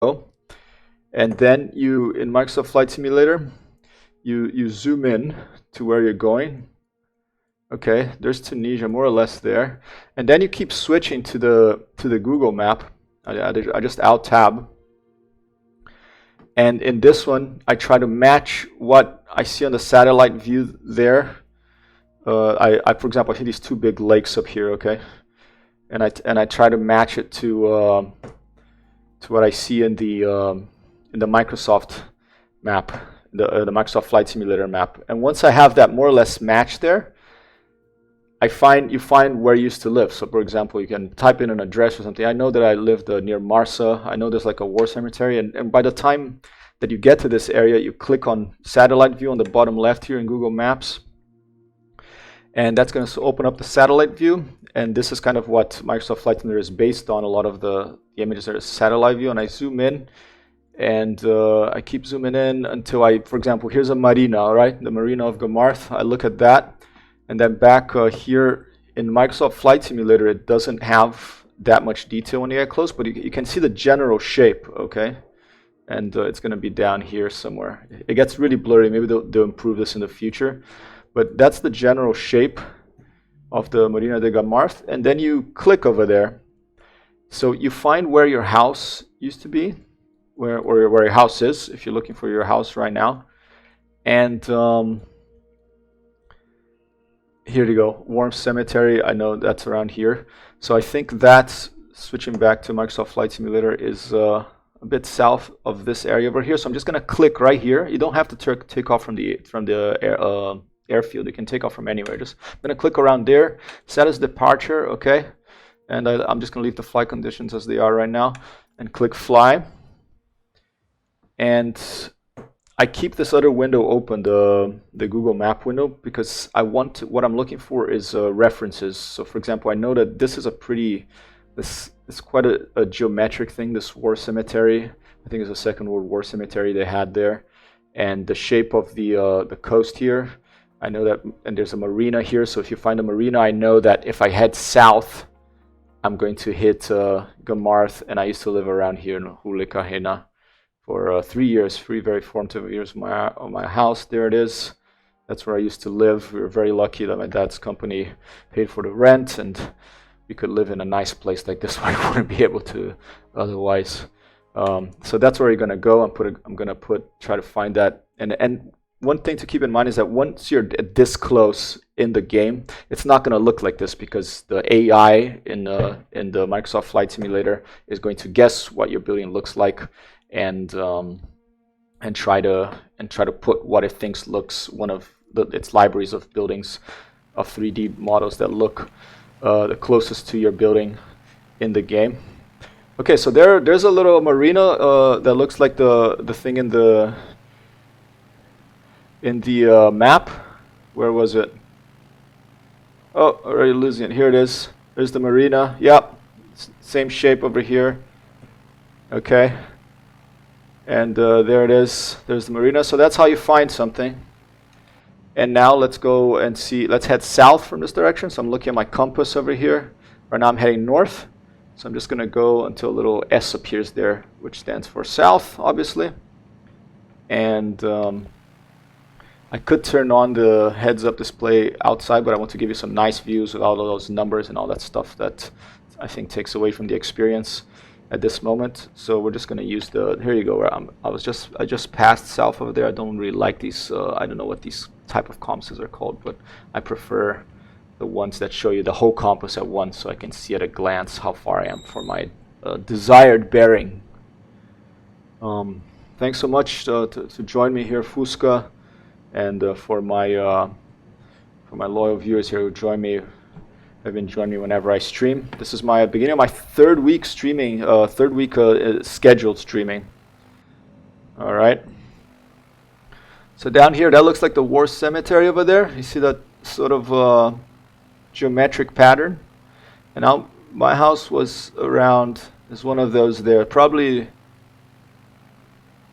go. And then you, in Microsoft Flight Simulator, you zoom in to where you're going. Okay, there's Tunisia, more or less there. And then you keep switching to the Google map. I just alt tab. And in this one, I try to match what I see on the satellite view there. For example, I see these two big lakes up here, okay? And I try to match it to what I see in the Microsoft map, the Microsoft Flight Simulator map. And once I have that more or less matched there, you find where you used to live. So, for example, you can type in an address or something. I know that I lived near Marsa. I know there's like a war cemetery. And by the time that you get to this area, you click on satellite view on the bottom left here in Google Maps. And that's going to open up the satellite view. And this is kind of what Microsoft Flight Simulator is based on. A lot of the images are satellite view. And I zoom in. And I keep zooming in until for example, here's a marina, all right? The marina of Gamarth. I look at that. And then back here in Microsoft Flight Simulator, it doesn't have that much detail when you get close, but you can see the general shape, okay? And it's going to be down here somewhere. It gets really blurry. Maybe they'll improve this in the future. But that's the general shape of the Marina de Gamarth. And then you click over there. So you find where your house used to be, where your house is, if you're looking for your house right now. And here you go, Warm Cemetery. I know that's around here. So I think that's, switching back to Microsoft Flight Simulator, is a bit south of this area over here. So I'm just going to click right here. You don't have to take off from the airfield. You can take off from anywhere. I'm going to click around there, set as departure, okay? And I'm just going to leave the flight conditions as they are right now and click fly. And I keep this other window open, the Google Map window, because what I'm looking for is references. So, for example, I know that this is this is quite a geometric thing. This war cemetery, I think it's a Second World War cemetery they had there, and the shape of the coast here. I know that, and there's a marina here. So if you find a marina, I know that if I head south, I'm going to hit Gamarth, and I used to live around here in Rue La Kahena for 3 years, 3 very formative years of my house. There it is. That's where I used to live. We were very lucky that my dad's company paid for the rent, and we could live in a nice place like this where I wouldn't be able to otherwise. So that's where you're going to go. I'm going to try to find that. And one thing to keep in mind is that once you're this close in the game, it's not going to look like this, because the AI in the Microsoft Flight Simulator is going to guess what your building looks like, and try to put what it thinks looks its libraries of buildings, of 3D models that look the closest to your building in the game. Okay, so there's a little marina that looks like the thing in the map. Where was it? Oh, already losing it. Here it is. There's the marina. Yep, same shape over here. Okay. And there it is. There's the marina. So that's how you find something. And now let's go and see. Let's head south from this direction. So I'm looking at my compass over here. Right now I'm heading north. So I'm just going to go until a little S appears there, which stands for south, obviously. And I could turn on the heads-up display outside, but I want to give you some nice views with all of those numbers and all that stuff that I think takes away from the experience at this moment. So we're just going to use here you go, where I just passed south over there. I don't really like these, I don't know what these type of compasses are called, but I prefer the ones that show you the whole compass at once, so I can see at a glance how far I am for my desired bearing. Thanks so much to join me here, Fusca, and for my loyal viewers here who have been joining me whenever I stream. This is my beginning of my third week streaming, scheduled streaming. All right. So down here, that looks like the war cemetery over there. You see that sort of geometric pattern? And now my house was around, is one of those there. Probably,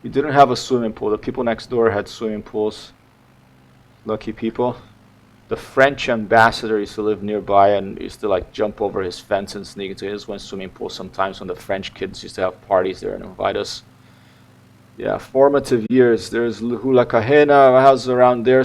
we didn't have a swimming pool. The people next door had swimming pools. Lucky people. The French ambassador used to live nearby and used to like jump over his fence and sneak into his one swimming pool sometimes when the French kids used to have parties there and invite us. Yeah, formative years. There's Rue La Kahena, a house around there.